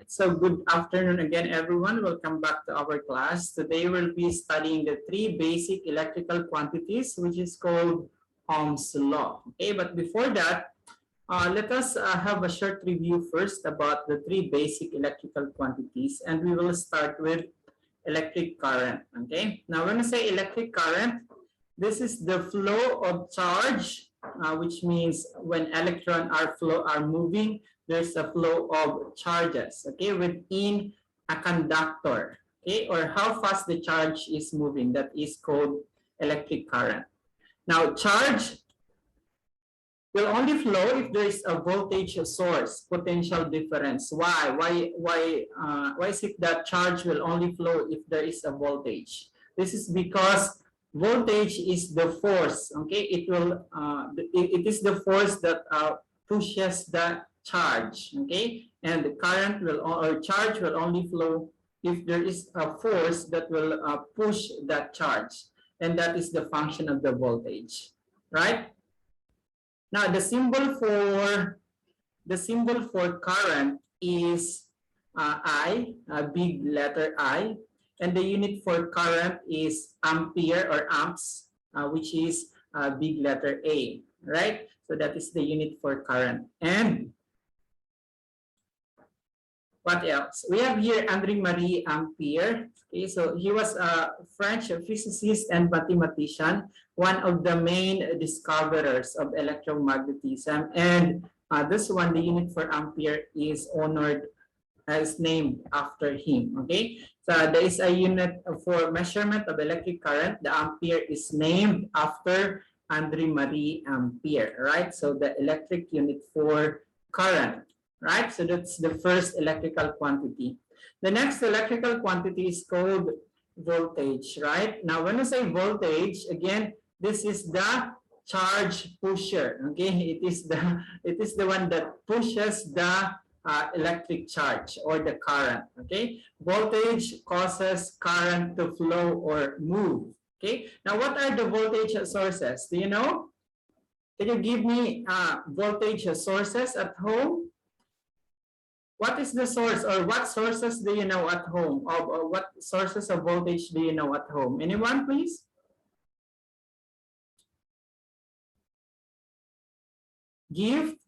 So good afternoon again, everyone. Welcome back to our class. Today we'll be studying the three basic electrical quantities, which is called Ohm's Law. Okay, but before that, let us have a short review first about the three basic electrical quantities, and we will start with electric current. Okay, now when I say electric current, this is the flow of charge, which means when electrons are moving, there's a flow of charges, okay, within a conductor, okay, or how fast the charge is moving. That is called electric current. Now, charge will only flow if there is a voltage source, potential difference. Why? Why is it that charge will only flow if there is a voltage? This is because voltage is the force. Okay, it is the force that pushes the charge. Okay, and the current will or charge will only flow if there is a force that will push that charge, and that is the function of the voltage, right? Now the symbol for current is I, a big letter I, and the unit for current is ampere or amps, which is a big letter A, right? So that is the unit for current. And what else? We have here André-Marie Ampere. Okay, so he was a French physicist and mathematician, one of the main discoverers of electromagnetism. And this one, the unit for ampere, is honored as named after him. Okay, so there is a unit for measurement of electric current. The ampere is named after André-Marie Ampere, right? So the electric unit for current. Right, so that's the first electrical quantity. The next electrical quantity is called voltage, right? Now, when I say voltage, again, this is the charge pusher. Okay, it is the one that pushes the electric charge or the current. Okay, voltage causes current to flow or move. Okay, now what are the voltage sources? Do you know? Can you give me voltage sources at home? What is the source, or what sources do you know at home? Or what sources of voltage do you know at home? Anyone, please? Give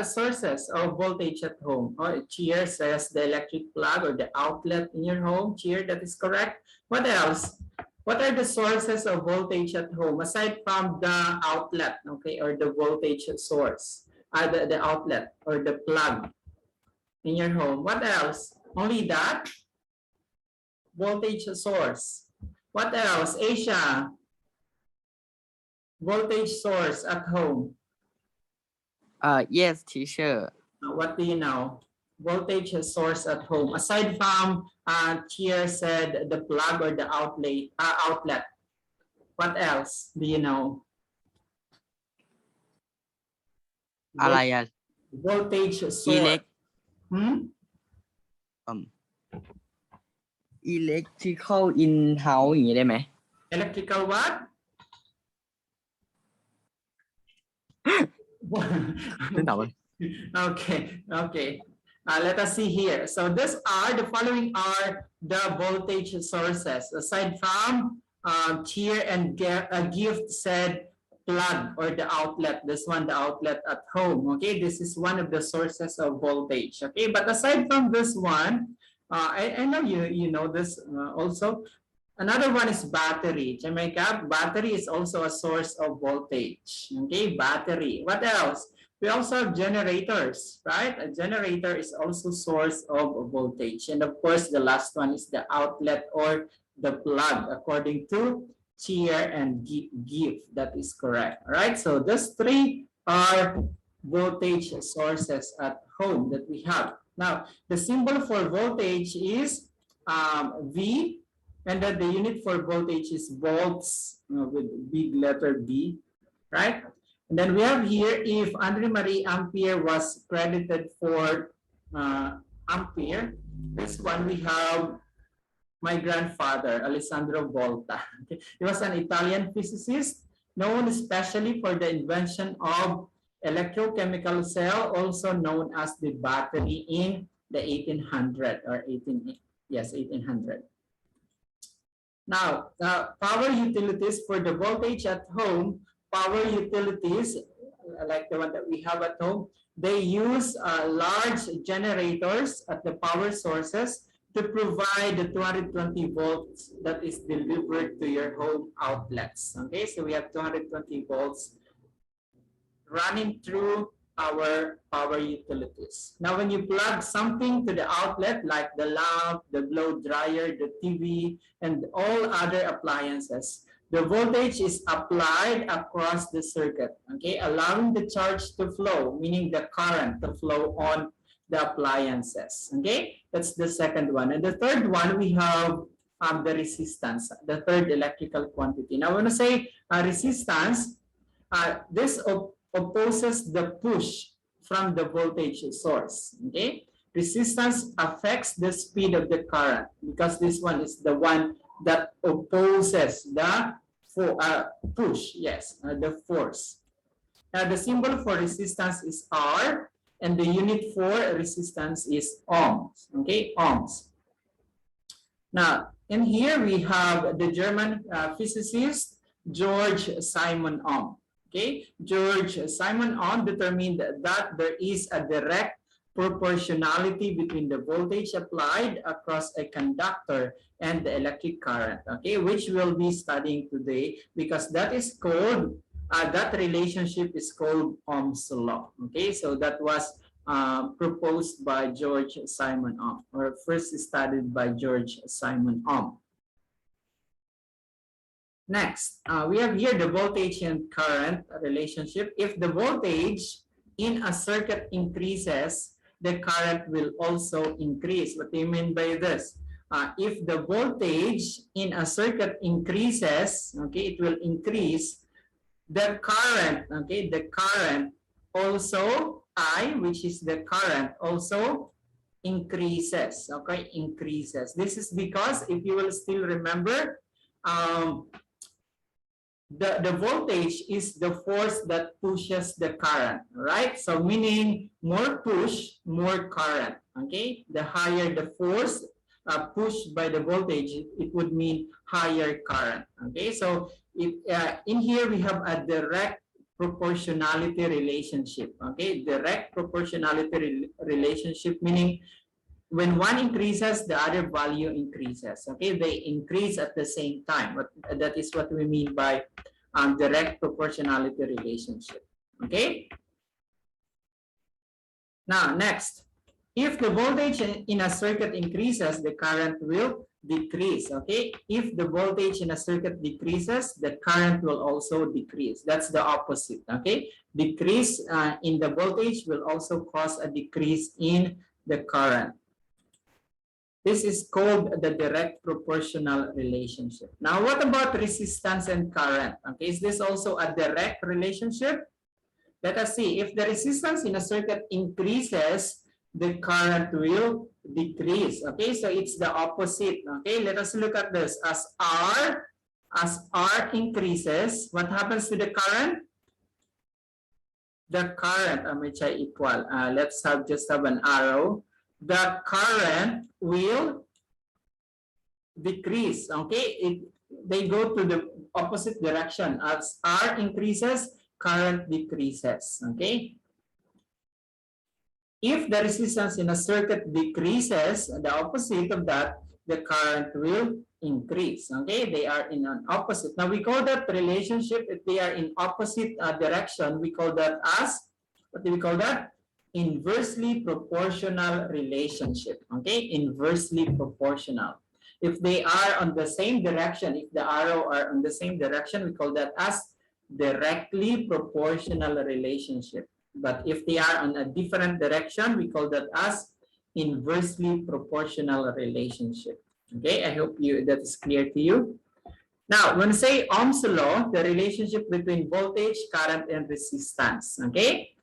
sources of voltage at home. Or Cheer says the electric plug or the outlet in your home. Cheer, that is correct. What else? What are the sources of voltage at home aside from the outlet, okay, or the voltage source? The outlet or the plug in your home. What else? Only that? Voltage source. What else? Asia. Voltage source at home. Yes, teacher. What do you know? Voltage source at home. Aside from Cheer said the plug or the outlet. What else do you know? Voltage source. Electrical in-house อย่างนี้ได้ไหม Electrical what? Okay. Let us see here. So the following are the voltage sources. Aside from Cheer and Gift said plug or the outlet. This one, the outlet at home. Okay, this is one of the sources of voltage. Okay, but aside from this one, I know you know this also. Another one is battery. Jamaica, battery is also a source of voltage. Okay, battery. What else? We also have generators, right? A generator is also source of voltage. And of course, the last one is the outlet or the plug, according to Cheer and Give. That is correct. All right. So those three are voltage sources at home that we have. Now, the symbol for voltage is V, and then the unit for voltage is volts with big letter B, right? And then we have here, if André-Marie Ampere was credited for ampere, this one we have my grandfather, Alessandro Volta. He was an Italian physicist known especially for the invention of electrochemical cell, also known as the battery in the 1800 or 1800. Now, power utilities for the voltage at home, power utilities like the one that we have at home, they use large generators at the power sources to provide the 220 volts that is delivered to your home outlets. Okay, so we have 220 volts running through our power utilities. Now, when you plug something to the outlet like the lamp, the blow dryer, the TV, and all other appliances, the voltage is applied across the circuit, okay, allowing the charge to flow, meaning the current to flow on the appliances. Okay, that's the second one. And the third one, we have the resistance, the third electrical quantity. Now, when I say resistance, this opposes the push from the voltage source. Okay, resistance affects the speed of the current because this one is the one that opposes the push. Yes, the force. Now the symbol for resistance is R, and the unit for resistance is ohms. Okay, ohms. Now in here we have the German physicist George Simon Ohm. Okay, George Simon Ohm determined that there is a direct proportionality between the voltage applied across a conductor and the electric current. Okay, which we'll be studying today because that is called that relationship is called Ohm's Law. Okay, so that was proposed by George Simon Ohm, or first studied by George Simon Ohm. Next, we have here the voltage and current relationship. If the voltage in a circuit increases, the current will also increase. What do you mean by this? If the voltage in a circuit increases, okay, it will increase. The current, okay, the current also, I, which is the current, also increases, okay, increases. This is because, if you will still remember, the voltage is the force that pushes the current, right? So meaning more push, more current, okay? The higher the force pushed by the voltage, it would mean higher current, okay? So if, in here we have a direct proportionality relationship, okay? Direct proportionality relationship, meaning when one increases, the other value increases. Okay, they increase at the same time. But that is what we mean by direct proportionality relationship. Okay. Now, next, if the voltage in a circuit increases, the current will decrease. Okay, if the voltage in a circuit decreases, the current will also decrease. That's the opposite. Okay, decrease in the voltage will also cause a decrease in the current. This is called the direct proportional relationship. Now, what about resistance and current? Okay, is this also a direct relationship? Let us see. If the resistance in a circuit increases, the current will decrease. Okay, so it's the opposite. Okay, let us look at this. As R increases, what happens to the current? The current, which I equal. Let's just have an arrow. The current will decrease. Okay, they go to the opposite direction. As R increases, current decreases. Okay, if the resistance in a circuit decreases, the opposite of that, the current will increase. Okay, they are in an opposite. Now we call that relationship. If they are in opposite direction, we call that as, what do we call that? Inversely proportional relationship. Okay, inversely proportional. If they are on the same direction, if the arrow are on the same direction, we call that as directly proportional relationship. But if they are on a different direction, we call that as inversely proportional relationship. Okay, I hope that is clear to you. Now, when we say Ohm's law, the relationship between voltage, current, and resistance. Okay,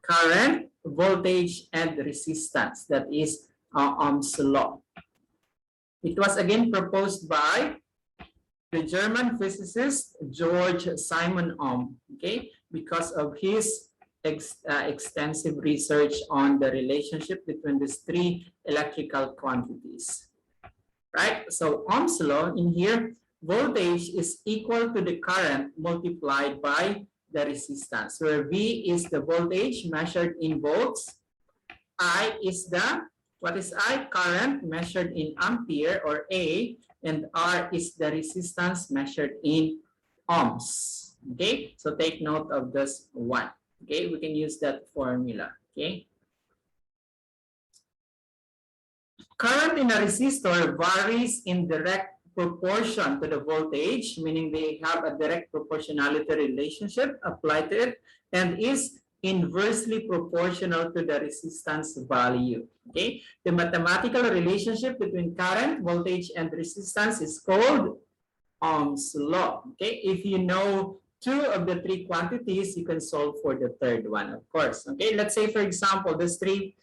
current, voltage, and resistance. That is Ohm's law. It was again proposed by the German physicist George Simon Ohm. Okay, because of his extensive research on the relationship between these three electrical quantities, right? So Ohm's law in here, voltage is equal to the current multiplied by the resistance, where V is the voltage measured in volts, I is the, what is I? Current measured in ampere or A, and R is the resistance measured in ohms. Okay, so take note of this one. Okay, we can use that formula. Okay. Current in a resistor varies in direct proportion to the voltage, meaning they have a direct proportionality relationship applied to it, and is inversely proportional to the resistance value. Okay, the mathematical relationship between current, voltage, and resistance is called Ohm's law. Okay, if you know two of the three quantities, you can solve for the third one, of course. Okay, let's say, for example, these three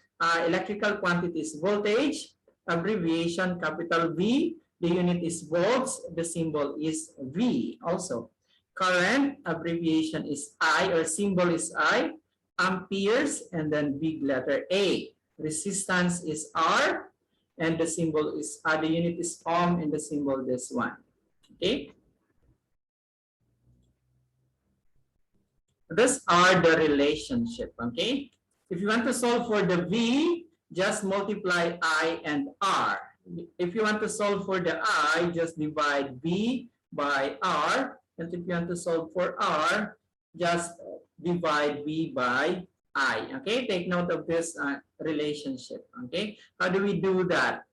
electrical quantities: voltage, abbreviation capital V, the unit is volts, the symbol is V also. Current, abbreviation is I or symbol is I, amperes, and then big letter A. Resistance is R, and the symbol is, the unit is ohm, and the symbol this one. Okay. These are the relationship. Okay. If you want to solve for the V, just multiply I and R. If you want to solve for the I, just divide V by R. And if you want to solve for R, just divide V by I. Okay, take note of this relationship. Okay, how do we do that?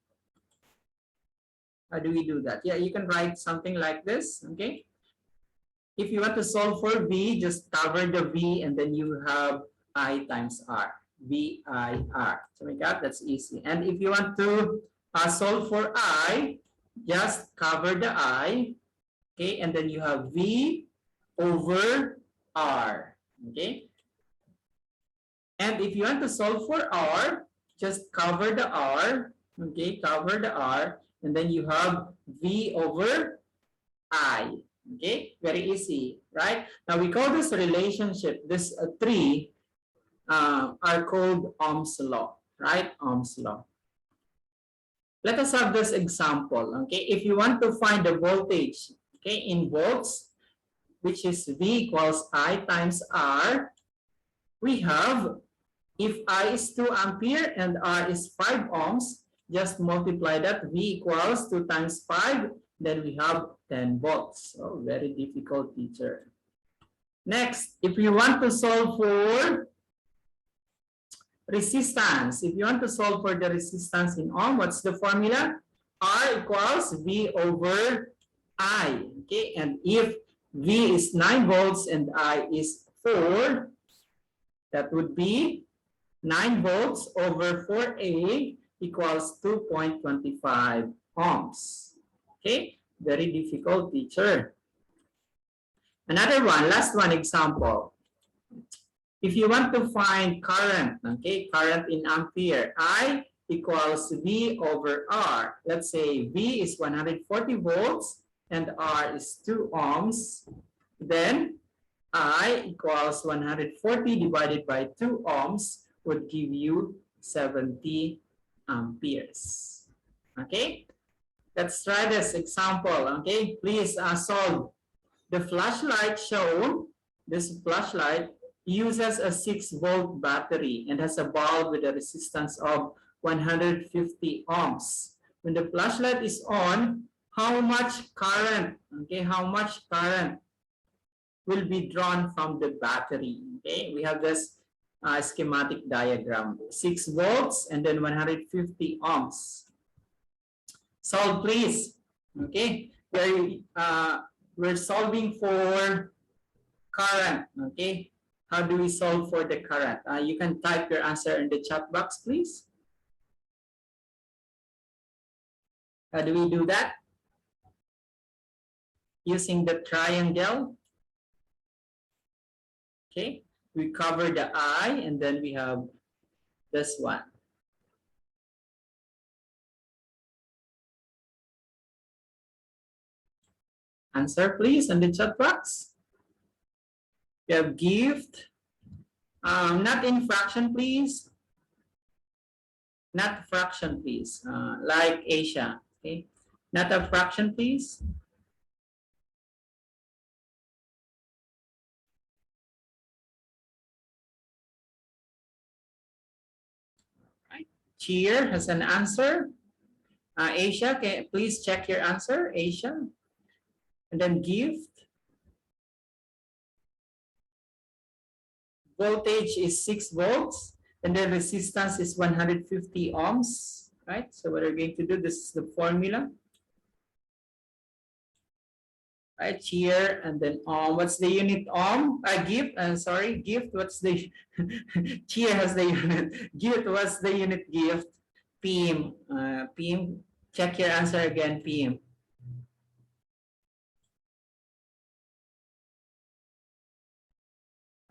How do we do that? Yeah, you can write something like this. Okay, if you want to solve for V, just cover the V and then you have I times R. VIR. So my God, that's easy. And if you want to solve for I, just cover the I, okay, and then you have V over R, okay. And if you want to solve for R, just cover the R, okay, cover the R, and then you have V over I, okay, very easy, right? Now we call this relationship, this three are called Ohm's law, right? Ohm's law. Let us have this example, okay? If you want to find the voltage, okay, in volts, which is V equals I times R, we have, if I is 2 ampere and R is 5 ohms, just multiply that, V equals 2 times 5, then we have 10 volts. So very difficult, teacher. Next, if you want to solve for resistance, if you want to solve for the resistance in ohm, what's the formula? R equals V over I, okay? And if V is 9 volts and I is 4, that would be 9 volts over 4A equals 2.25 ohms. Okay, very difficult, teacher. Another one, last one example. If you want to find current, okay, current in ampere, I equals V over R. Let's say V is 140 volts and R is 2 ohms. Then I equals 140 divided by 2 ohms would give you 70 amperes. Okay, let's try this example. Okay, please solve. The flashlight shown, this flashlight uses a 6-volt battery and has a bulb with a resistance of 150 ohms. When the flashlight is on, how much current, okay, how much current will be drawn from the battery? Okay, we have this schematic diagram, 6 volts and then 150 ohms. Solve, please. Okay, we're solving for current. Okay, how do we solve for the current? You can type your answer in the chat box, please. How do we do that? Using the triangle. Okay, we cover the I and then we have this one. Answer, please, in the chat box. We have gift, Not in fraction, please. Not fraction, please. Like Asia. Okay. Not a fraction, please. Right. Cheer has an answer. Asia, please check your answer, Asia. And then gift. Voltage is 6 volts. And then resistance is 150 ohms. Right. So what we're going to do, this is the formula. Right here, and then what's the unit gift, sorry, gift, what's the here has the unit gift, what's the unit gift? PM. PM, check your answer again, PM.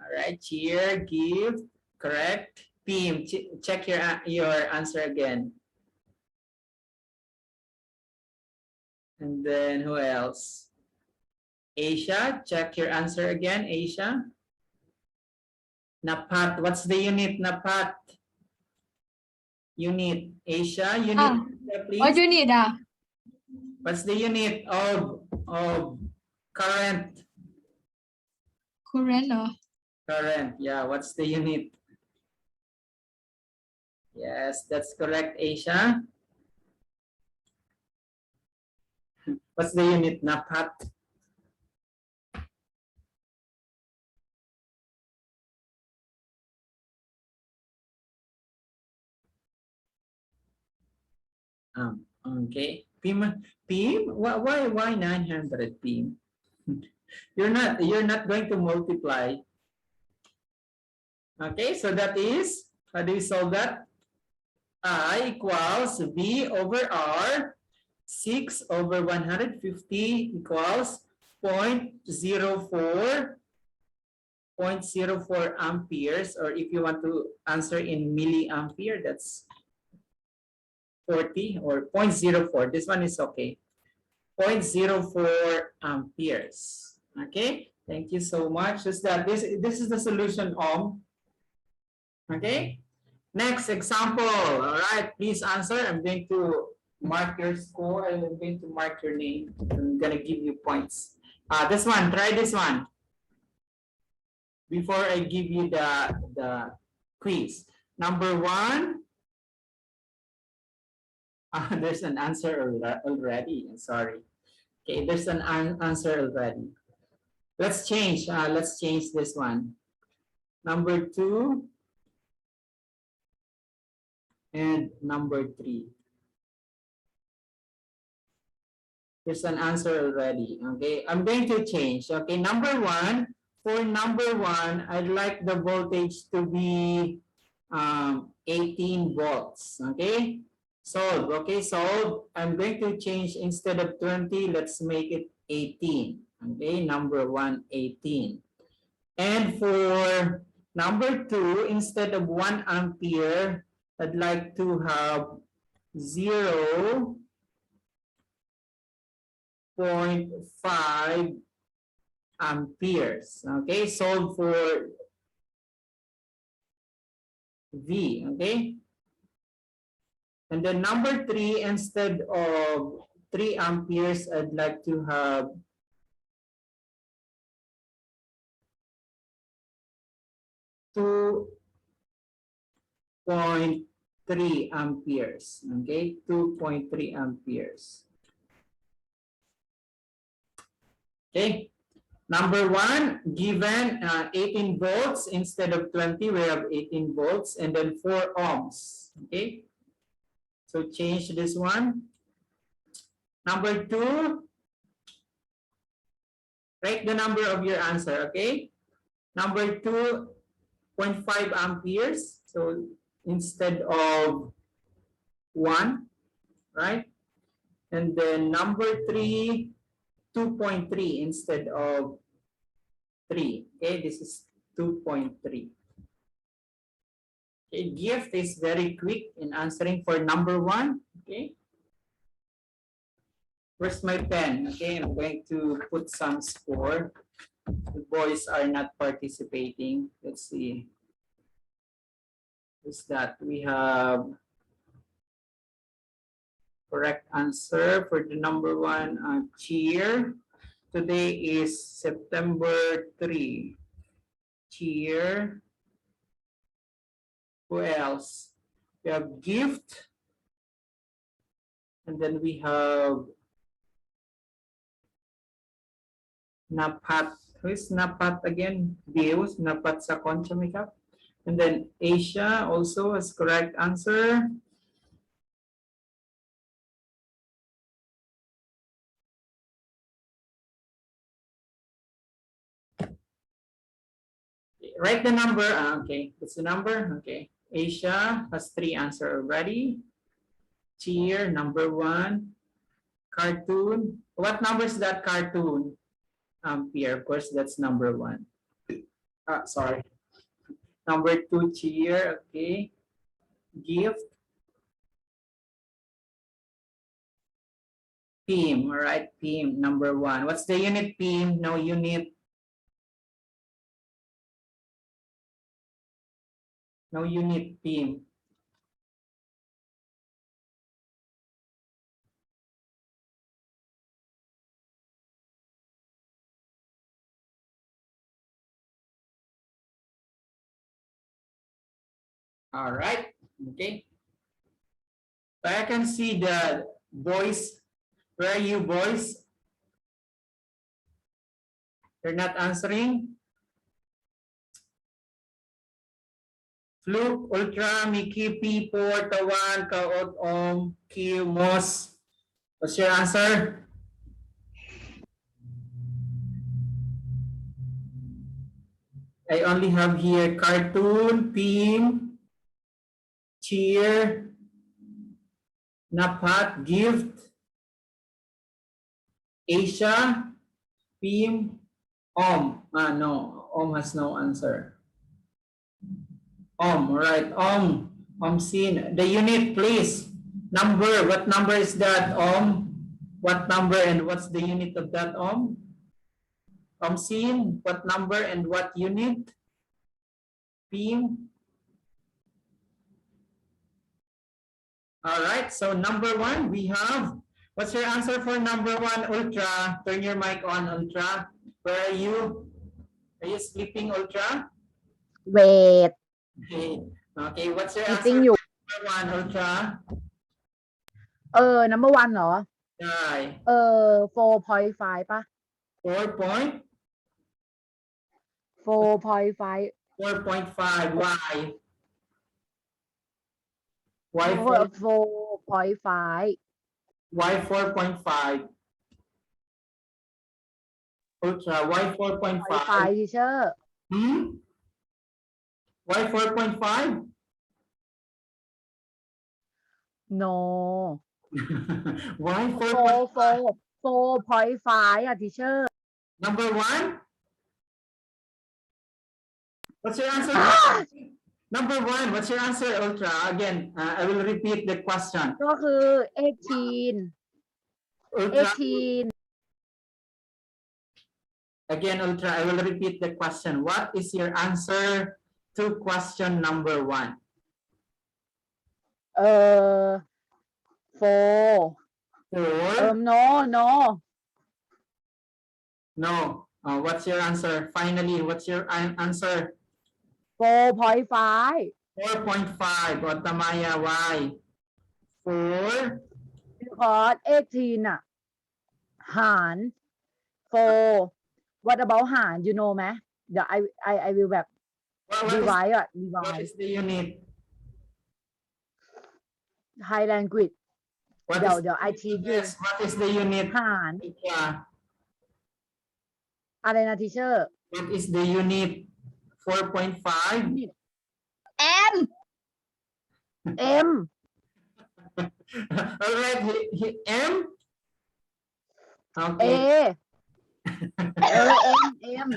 All right, here, gift, correct. PM, check your answer again. And then who else? Asia, check your answer again, Asia. Napat, what's the unit, Napat? Unit, Asia, unit, please. What unit? What's the unit of current? Current. Current, yeah, what's the unit? Yes, that's correct, Asia. What's the unit, Napat? Okay. PM, why 900 PM? You're not going to multiply. Okay, so that is, how do we solve that? I equals V over R, 6 over 150 equals 0.04 amperes, or if you want to answer in milliampere, that's 40 or 0.04. This one is okay. 0.04 amperes. Okay, thank you so much. Just that this is the solution of. Okay, next example. All right, please answer. I'm going to mark your score and I'm going to mark your name. I'm gonna give you points. This one, try this one before I give you the quiz. Number 1. There's an answer already. Sorry. Okay, there's an answer already. Let's change. Let's change this one. Number 2 and number 3. There's an answer already. Okay, I'm going to change. Okay, number 1. For number 1, I'd like the voltage to be 18 volts. Okay. Solve. Okay, solve. I'm going to change, instead of 20, let's make it 18. Okay, number 1, 18. And for number 2, instead of 1 ampere, I'd like to have 0.5 amperes. Okay, solve for V. Okay. And then number 3, instead of 3 amperes, I'd like to have 2.3 amperes. Okay, 2.3 amperes. Okay, number 1, given 18 volts instead of 20, we have 18 volts, and then 4 ohms. Okay. So change this one. Number 2, write the number of your answer, okay? Number 2, 0.5 amperes. So instead of 1, right? And then number 3, 2.3 instead of 3. Okay, this is 2.3. Okay, gift is very quick in answering for number 1. Okay. Where's my pen? Okay, I'm going to put some score. The boys are not participating. Let's see. is that we have correct answer for the number one cheer. Today is September 3. Cheer. Who else? We have gift. And then we have Napat. Who is Napat again? Deus, Napat sa Concha Makeup. And then Asia also has correct answer. Write the number. Okay, what's the number? Okay, Asia has 3 answers already. Cheer, number 1. Cartoon. What number is that cartoon? Pierre, of course, that's number 1. Sorry. Number 2, cheer. Okay. Gift. Team. All right. Team. Number 1. What's the unit, team? No unit. No unit, team. All right. Okay. So I can see the boys. Where are you, boys? You're not answering? Fluke, Ultra, Mickey, P4, Tawan, Kaot, Om, Q, Moss. What's your answer? I only have here cartoon, team, cheer, Napat, gift, Asia, team, Om. No, Om has no answer. Om, right? Om seen. The unit, please. Number, what number is that, Om? What number and what's the unit of that, Om? Seen, what number and what unit? Team. All right, so number 1, we have, what's your answer for number 1, Ultra? Turn your mic on, Ultra. Where are you? Are you sleeping, Ultra? Wait. Okay, what's your answer ติ้งอยู่ for number 1, Ultra? number one เหรอ ใช่ 4.5 ป่ะ 4 point 4.5 4.5. Why? Why 4.5 Why 4.5? Ultra, why 4.5? ทีเชอร์ Why 4.5? no Why 4.5? 4.5 อ่ะทีเชอร์ Number 1? What's your answer? Number 1, what's your answer, Ultra? Again, I will repeat the question. ก็คือ 18 Ultra, 18 again, Ultra, I will repeat the question. What is your answer to question number 1? 4 4? no No. What's your answer? Finally, what's your answer? 4.5 4.5. What Tamaya, why? 4? because 18 อ่ะ หาร 4 what about หาร you know ไหม เดี๋ยว I will แบบ divide อ่ะ What divide is the unit? Thai language เดี๋ยว I teach you Yes, what is the unit? หาร Yeah. อะไรนะทีเชอร์ What is the unit? 4.5? M All right, M? A Okay. M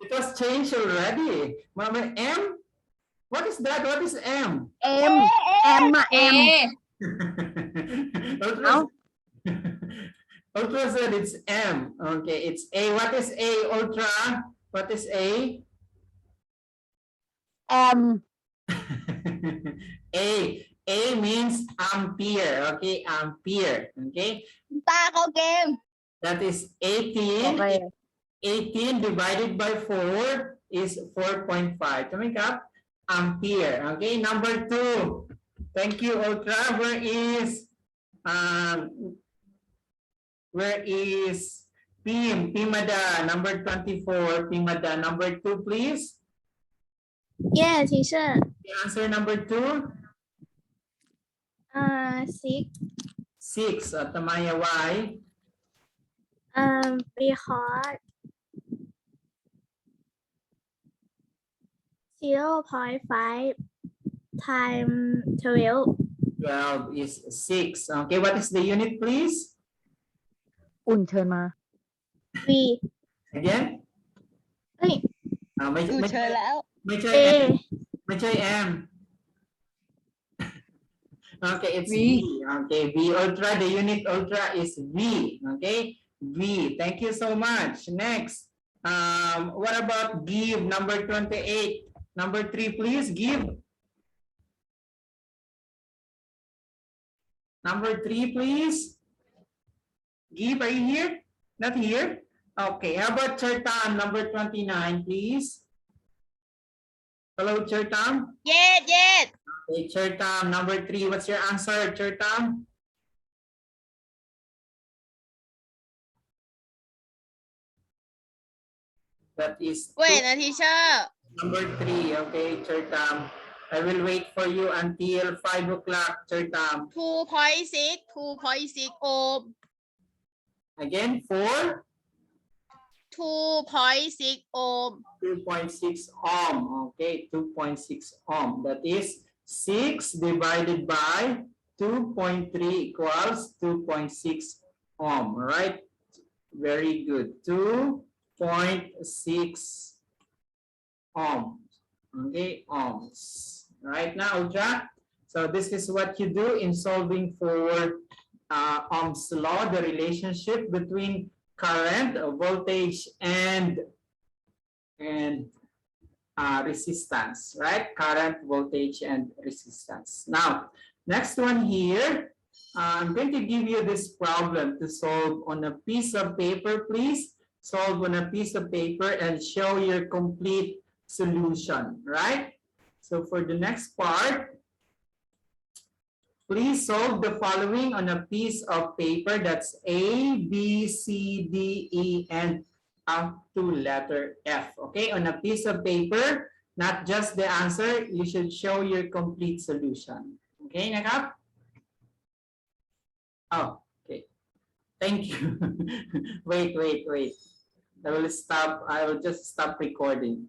It was changed already. Mama, M? What is that? What is M? M อ่ะ M Ultra, Ultra said it's M. Okay, it's A. What is A, Ultra? What is A? M A means ampere. Okay, ampere. Okay, ตาเข้าเกม that is โอเค 18 divided by 4 is 4.5. Coming up, ampere. Okay, number 2. Thank you, Ultra. Where is Pimada, number 24. Pimada, number 2, please. yeah teacher The answer number 2. 6 6. Tamaya, why? because 0.5 times 12 12 is 6. Okay, what is the unit, please? อุ่นเชิญมา v Again? เอ้ย ไม่ กู ไม่ เชิญแล้ว ไม่ใช่ a M ไม่ใช่ M. Okay, it's V. Okay, V ultra. The unit ultra is V. Okay, V. Thank you so much. Next, what about give number 28? Number 3, please. Give. Number 3, please. Give, are you here? Not here? Okay, how about Chertam, number 29, please? Hello, Chertam. yes Okay, Chertam, number 3. What's your answer, Chertam? That is wait teacher number 3. Okay, Chertam. I will wait for you until 5 o'clock, Chertam. 2.6 ohm Again, 4. 2.6 ohm 2.6 ohm. Okay, 2.6 ohm. That is 6 divided by 2.3 equals 2.6 ohm. All right. Very good. 2.6 ohms. Okay, ohms. Right now, Ultra. So this is what you do in solving for Ohm's law, the relationship between current, voltage, and resistance, right? Current, voltage, and resistance. Now, next one here, I'm going to give you this problem to solve on a piece of paper, please. Solve on a piece of paper and show your complete solution, right? So for the next part, please solve the following on a piece of paper. That's A, B, C, D, E, and up to letter F. Okay, on a piece of paper, not just the answer, you should show your complete solution. Okay, Nakap? Oh, okay. Thank you. Wait. I will just stop recording.